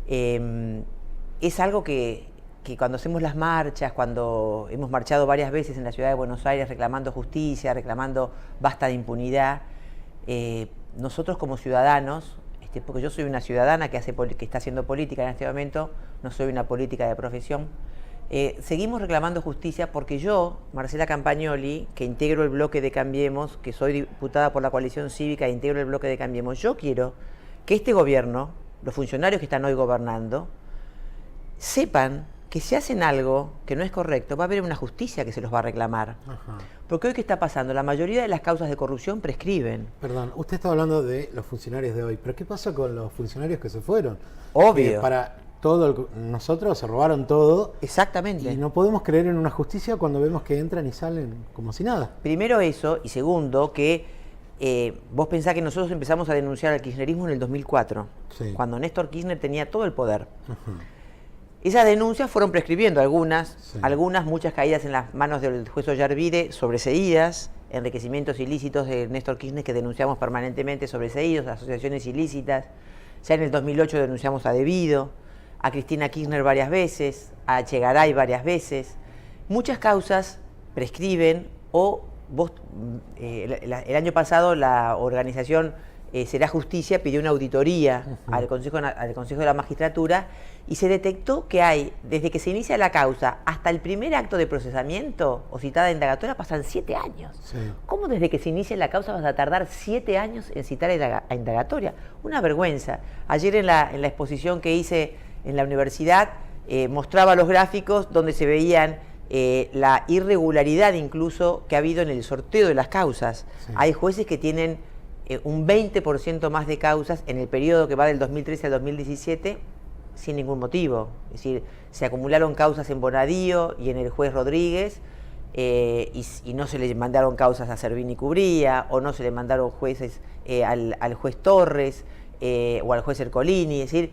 Es algo que cuando hacemos las marchas, cuando hemos marchado varias veces en la ciudad de Buenos Aires reclamando justicia, reclamando basta de impunidad, nosotros como ciudadanos, porque yo soy una ciudadana que está haciendo política en este momento, no soy una política de profesión, seguimos reclamando justicia porque yo, Marcela Campagnoli, que integro el bloque de Cambiemos, que soy diputada por la coalición cívica e integro el bloque de Cambiemos, yo quiero que este gobierno, los funcionarios que están hoy gobernando, sepan que si hacen algo que no es correcto, va a haber una justicia que se los va a reclamar. Ajá. Porque hoy, ¿qué está pasando? La mayoría de las causas de corrupción prescriben. Perdón, usted está hablando de los funcionarios de hoy, pero ¿qué pasa con los funcionarios que se fueron? Obvio. Nosotros se robaron todo. Exactamente. Y no podemos creer en una justicia cuando vemos que entran y salen como si nada. Primero eso, y segundo, que vos pensás que nosotros empezamos a denunciar al kirchnerismo en el 2004, sí, cuando Néstor Kirchner tenía todo el poder. Ajá. Esas denuncias fueron prescribiendo, sí, muchas caídas en las manos del juez Ollarvide, sobreseídas, enriquecimientos ilícitos de Néstor Kirchner que denunciamos permanentemente, sobreseídos, asociaciones ilícitas. Ya en el 2008 denunciamos a Debido, a Cristina Kirchner varias veces, a Echegaray varias veces. Muchas causas prescriben o el año pasado la organización Será Justicia pidió una auditoría al Consejo de la Magistratura y se detectó que hay, desde que se inicia la causa hasta el primer acto de procesamiento o citada indagatoria, pasan 7 años. Sí. ¿Cómo desde que se inicia la causa vas a tardar 7 años en citar a indagatoria? Una vergüenza. Ayer en la exposición que hice en la universidad mostraba los gráficos donde se veían la irregularidad incluso que ha habido en el sorteo de las causas. Sí. Hay jueces que tienen un 20% más de causas en el periodo que va del 2013 al 2017 sin ningún motivo. Es decir, se acumularon causas en Bonadío y en el juez Rodríguez y no se le mandaron causas a Servini Cubría o no se le mandaron jueces al juez Torres o al juez Ercolini. Es decir,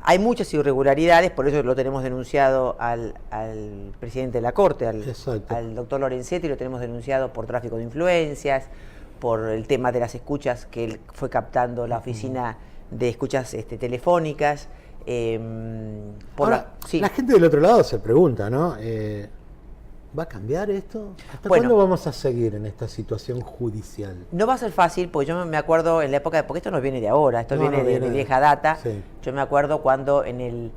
hay muchas irregularidades, por eso lo tenemos denunciado al presidente de la Corte, al doctor Lorenzetti, lo tenemos denunciado por tráfico de influencias, por el tema de las escuchas que él fue captando la oficina de escuchas telefónicas. Ahora, sí, la gente del otro lado se pregunta, ¿no? ¿Va a cambiar esto? ¿Hasta cuándo vamos a seguir en esta situación judicial? No va a ser fácil, porque yo me acuerdo en la época, porque esto no viene de ahora, esto viene de vieja data. Sí. Yo me acuerdo cuando durante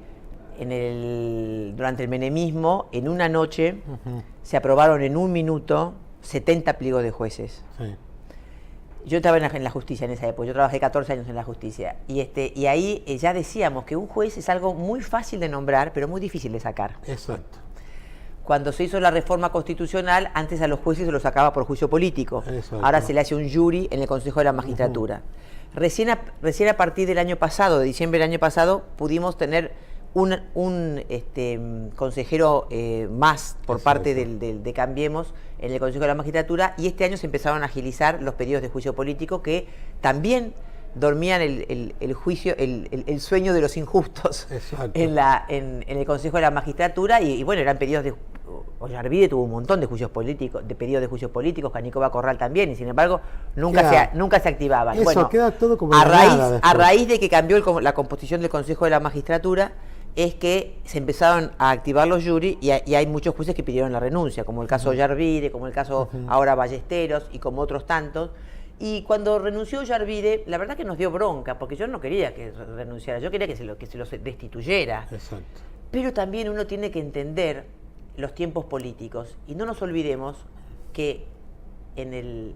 el menemismo, en una noche, se aprobaron en 1 minuto 70 pliegos de jueces. Sí. Yo estaba en la justicia en esa época, yo trabajé 14 años en la justicia, y ahí ya decíamos que un juez es algo muy fácil de nombrar, pero muy difícil de sacar. Exacto. Cuando se hizo la reforma constitucional, antes a los jueces se los sacaba por juicio político. Exacto. Ahora se le hace un jury en el Consejo de la Magistratura. Recién a partir del año pasado, de diciembre del año pasado, pudimos tener un consejero más por parte de Cambiemos en el Consejo de la Magistratura, y este año se empezaron a agilizar los pedidos de juicio político que también dormían el sueño de los injustos en el Consejo de la Magistratura, y bueno, eran pedidos de... Ollarvide tuvo un montón de juicios políticos, de pedidos de juicios políticos, Canicova Corral también, y sin embargo nunca se activaban. Eso, bueno, queda todo como a raíz de que cambió la composición del Consejo de la Magistratura, es que se empezaron a activar los jury y hay muchos jueces que pidieron la renuncia, como el caso Ollarvide, como el caso ahora Ballesteros y como otros tantos. Y cuando renunció Ollarvide, la verdad que nos dio bronca, porque yo no quería que renunciara, yo quería que se los destituyera. Exacto. Pero también uno tiene que entender los tiempos políticos, y no nos olvidemos que en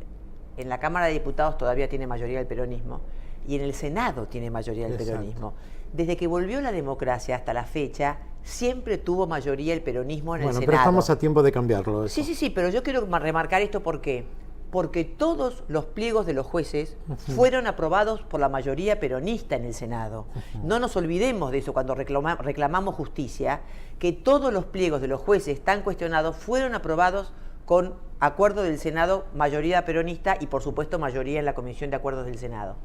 la Cámara de Diputados todavía tiene mayoría el peronismo, y en el Senado tiene mayoría el peronismo. Desde que volvió la democracia hasta la fecha, siempre tuvo mayoría el peronismo en el Senado. Pero estamos a tiempo de cambiarlo. Eso. Sí, pero yo quiero remarcar esto porque todos los pliegos de los jueces fueron aprobados por la mayoría peronista en el Senado. No nos olvidemos de eso cuando reclamamos justicia, que todos los pliegos de los jueces tan cuestionados fueron aprobados con acuerdo del Senado, mayoría peronista y por supuesto mayoría en la Comisión de Acuerdos del Senado.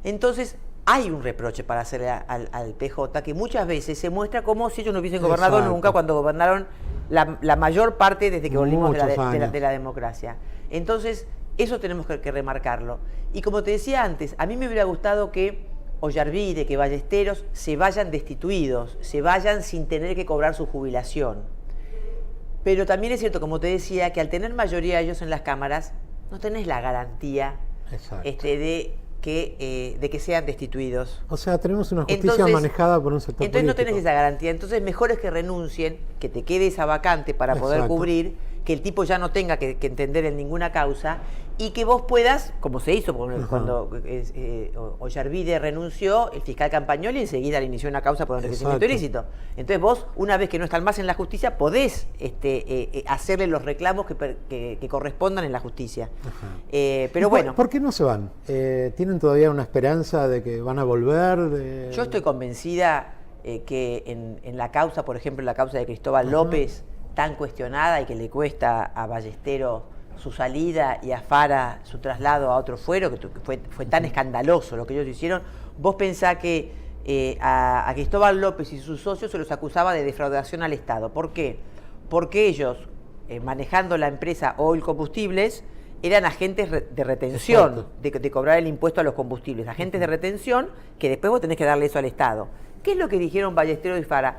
Entonces hay un reproche para hacerle al PJ, que muchas veces se muestra como si ellos no hubiesen gobernado nunca, cuando gobernaron la mayor parte desde que volvimos de la democracia. Entonces, eso tenemos que remarcarlo. Y como te decía antes, a mí me hubiera gustado que Ollarvide, que Ballesteros se vayan destituidos, se vayan sin tener que cobrar su jubilación. Pero también es cierto, como te decía, que al tener mayoría ellos en las cámaras, no tenés la garantía de que sean destituidos. O sea, tenemos una justicia manejada por un sector político. Entonces no tenés esa garantía. Entonces mejor es que renuncien, que te quede esa vacante para poder cubrir, que el tipo ya no tenga que entender en ninguna causa y que vos puedas, como se hizo cuando Ollarvide renunció, el fiscal Campagnoli enseguida le inició una causa por enriquecimiento ilícito. Entonces vos, una vez que no están más en la justicia, podés hacerle los reclamos que correspondan en la justicia. Pero bueno. ¿Por qué no se van? ¿Tienen todavía una esperanza de que van a volver? Yo estoy convencida que en la causa, por ejemplo, en la causa de Cristóbal López, tan cuestionada y que le cuesta a Ballesteros su salida y a Fara su traslado a otro fuero, que fue tan escandaloso lo que ellos hicieron. Vos pensás que a Cristóbal López y sus socios se los acusaba de defraudación al Estado. ¿Por qué? Porque ellos, manejando la empresa Oil Combustibles, eran agentes de retención, de cobrar el impuesto a los combustibles, agentes de retención que después vos tenés que darle eso al Estado. ¿Qué es lo que dijeron Ballesteros y Fara?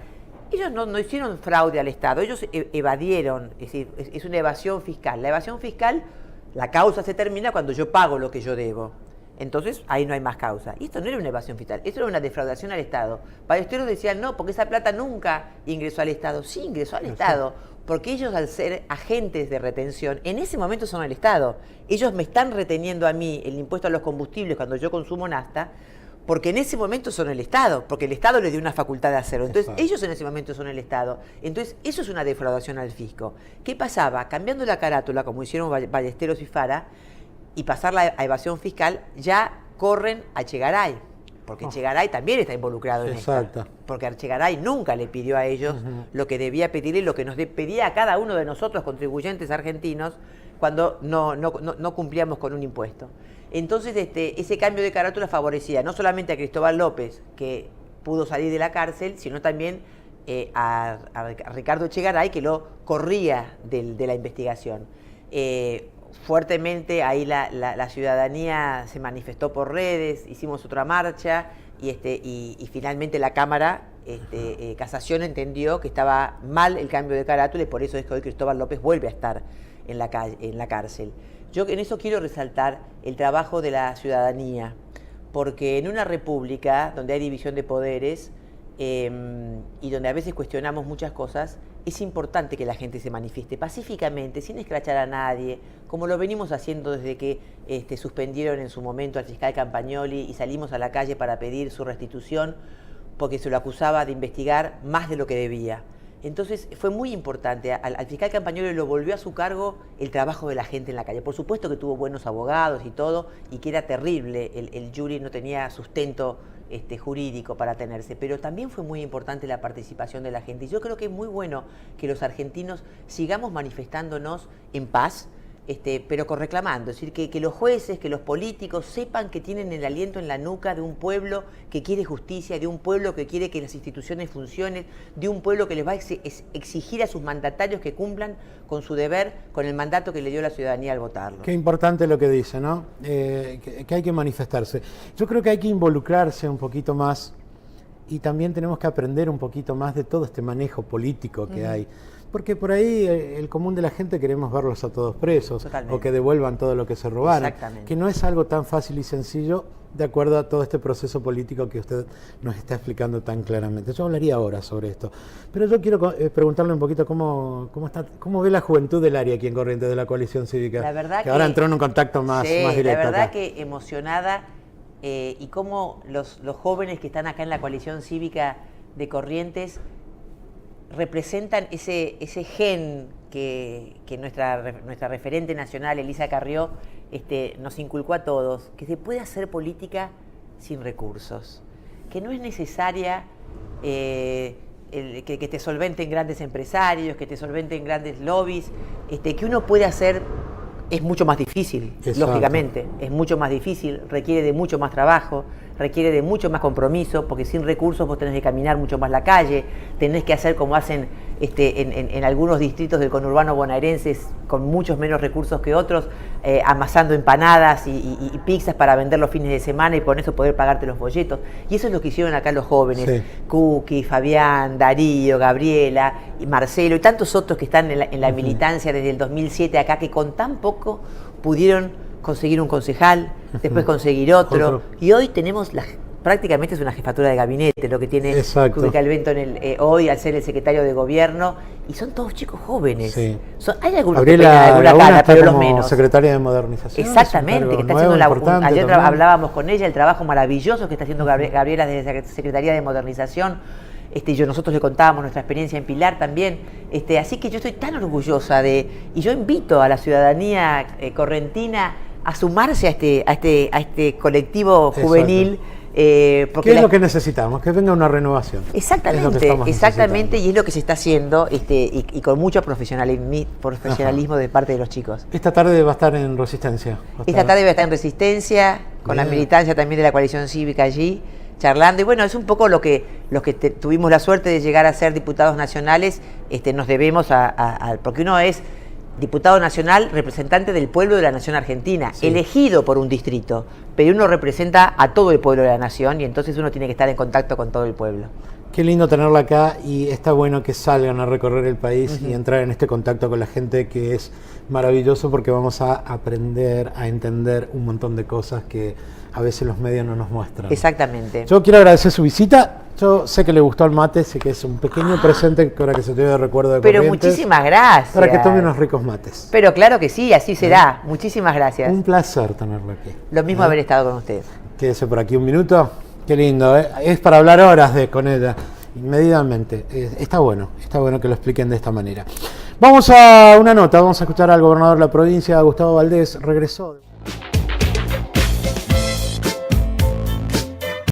Ellos no hicieron fraude al Estado, ellos evadieron, es decir, es una evasión fiscal. La evasión fiscal, la causa se termina cuando yo pago lo que yo debo. Entonces, ahí no hay más causa. Y esto no era una evasión fiscal, esto era una defraudación al Estado. Ballesteros decían, no, porque esa plata nunca ingresó al Estado. Sí, ingresó al Estado, porque ellos, al ser agentes de retención, en ese momento son el Estado. Ellos me están reteniendo a mí el impuesto a los combustibles cuando yo consumo nafta, porque en ese momento son el Estado, porque el Estado les dio una facultad de hacerlo. Entonces, ellos en ese momento son el Estado. Entonces, eso es una defraudación al fisco. ¿Qué pasaba? Cambiando la carátula, como hicieron Ballesteros y Fara, y pasarla a evasión fiscal, ya corren a Echegaray, porque Echegaray también está involucrado en esto. Porque Echegaray nunca le pidió a ellos lo que debía pedirle, lo que nos pedía a cada uno de nosotros, contribuyentes argentinos, cuando no cumplíamos con un impuesto. Entonces ese cambio de carátula favorecía no solamente a Cristóbal López, que pudo salir de la cárcel, sino también a Ricardo Echegaray, que lo corría de la investigación. Fuertemente ahí la ciudadanía se manifestó por redes, hicimos otra marcha y finalmente la Cámara, Casación, entendió que estaba mal el cambio de carátula y por eso es que hoy Cristóbal López vuelve a estar en la cárcel. Yo en eso quiero resaltar el trabajo de la ciudadanía, porque en una república donde hay división de poderes y donde a veces cuestionamos muchas cosas, es importante que la gente se manifieste pacíficamente, sin escrachar a nadie, como lo venimos haciendo desde que suspendieron en su momento al fiscal Campagnoli y salimos a la calle para pedir su restitución, porque se lo acusaba de investigar más de lo que debía. Entonces fue muy importante, al fiscal Campagnoli lo volvió a su cargo el trabajo de la gente en la calle. Por supuesto que tuvo buenos abogados y todo, y que era terrible, el jury no tenía sustento jurídico para tenerse, pero también fue muy importante la participación de la gente. Y yo creo que es muy bueno que los argentinos sigamos manifestándonos en paz, pero reclamando, es decir, que los jueces, que los políticos sepan que tienen el aliento en la nuca de un pueblo que quiere justicia, de un pueblo que quiere que las instituciones funcionen, de un pueblo que les va a exigir a sus mandatarios que cumplan con su deber, con el mandato que le dio la ciudadanía al votarlo. Qué importante lo que dice, ¿no? Que hay que manifestarse. Yo creo que hay que involucrarse un poquito más y también tenemos que aprender un poquito más de todo este manejo político que hay. Porque por ahí el común de la gente queremos verlos a todos presos. Totalmente. O que devuelvan todo lo que se robaron. Exactamente. Que no es algo tan fácil y sencillo de acuerdo a todo este proceso político que usted nos está explicando tan claramente. Yo hablaría ahora sobre esto. Pero yo quiero preguntarle un poquito cómo ve la juventud del área aquí en Corrientes de la coalición cívica. La verdad que ahora entró en un contacto más directo. La verdad acá. Que emocionada y cómo los jóvenes que están acá en la coalición cívica de Corrientes representan ese gen que nuestra referente nacional, Elisa Carrió, nos inculcó a todos, que se puede hacer política sin recursos, que no es necesaria que te solventen grandes empresarios, que te solventen grandes lobbies, que uno puede hacer. Es mucho más difícil, lógicamente, es mucho más difícil, requiere de mucho más trabajo, requiere de mucho más compromiso, porque sin recursos vos tenés que caminar mucho más la calle, tenés que hacer como hacen en algunos distritos del conurbano bonaerense con muchos menos recursos que otros, amasando empanadas y pizzas para vender los fines de semana y con eso poder pagarte los folletos. Y eso es lo que hicieron acá los jóvenes, sí. Cookie, Fabián, Darío, Gabriela, y Marcelo y tantos otros que están en la militancia desde el 2007 acá, que con tan poco pudieron conseguir un concejal, después conseguir otro. Y hoy tenemos prácticamente es una jefatura de gabinete lo que tiene Cubi Calvento hoy al ser el secretario de gobierno, y son todos chicos jóvenes. Sí. Hay algunos que pegan alguna cara, pero los menos. Secretaria de Modernización. Exactamente, que está haciendo ayer hablábamos con ella, el trabajo maravilloso que está haciendo Gabriela desde la Secretaría de Modernización. Nosotros le contábamos nuestra experiencia en Pilar también. Así que yo estoy tan orgullosa y yo invito a la ciudadanía correntina a sumarse a este colectivo juvenil. ¿Qué es lo que necesitamos? Que venga una renovación. Exactamente, y es lo que se está haciendo y con mucho profesionalismo de parte de los chicos. Esta tarde va a estar en Resistencia. Esta tarde va a estar en Resistencia, con la militancia también de la coalición cívica allí, charlando. Y bueno, es un poco los que tuvimos la suerte de llegar a ser diputados nacionales, nos debemos porque uno es diputado nacional, representante del pueblo de la nación argentina, elegido por un distrito, pero uno representa a todo el pueblo de la nación y entonces uno tiene que estar en contacto con todo el pueblo. Qué lindo tenerla acá y está bueno que salgan a recorrer el país y entrar en este contacto con la gente, que es maravilloso porque vamos a aprender, a entender un montón de cosas que a veces los medios no nos muestran. Exactamente. Yo quiero agradecer su visita. Yo sé que le gustó el mate, sé que es un pequeño presente que ahora que se te dio de recuerdo de Pero Corrientes, muchísimas gracias. Para que tome unos ricos mates. Pero claro que sí, así será. Muchísimas gracias. Un placer tenerlo aquí. Lo mismo haber estado con usted. Quédese por aquí un minuto. Qué lindo, ¿eh? Es para hablar horas con ella, inmediatamente. Está bueno que lo expliquen de esta manera. Vamos a una nota, vamos a escuchar al gobernador de la provincia, Gustavo Valdés. Regresó.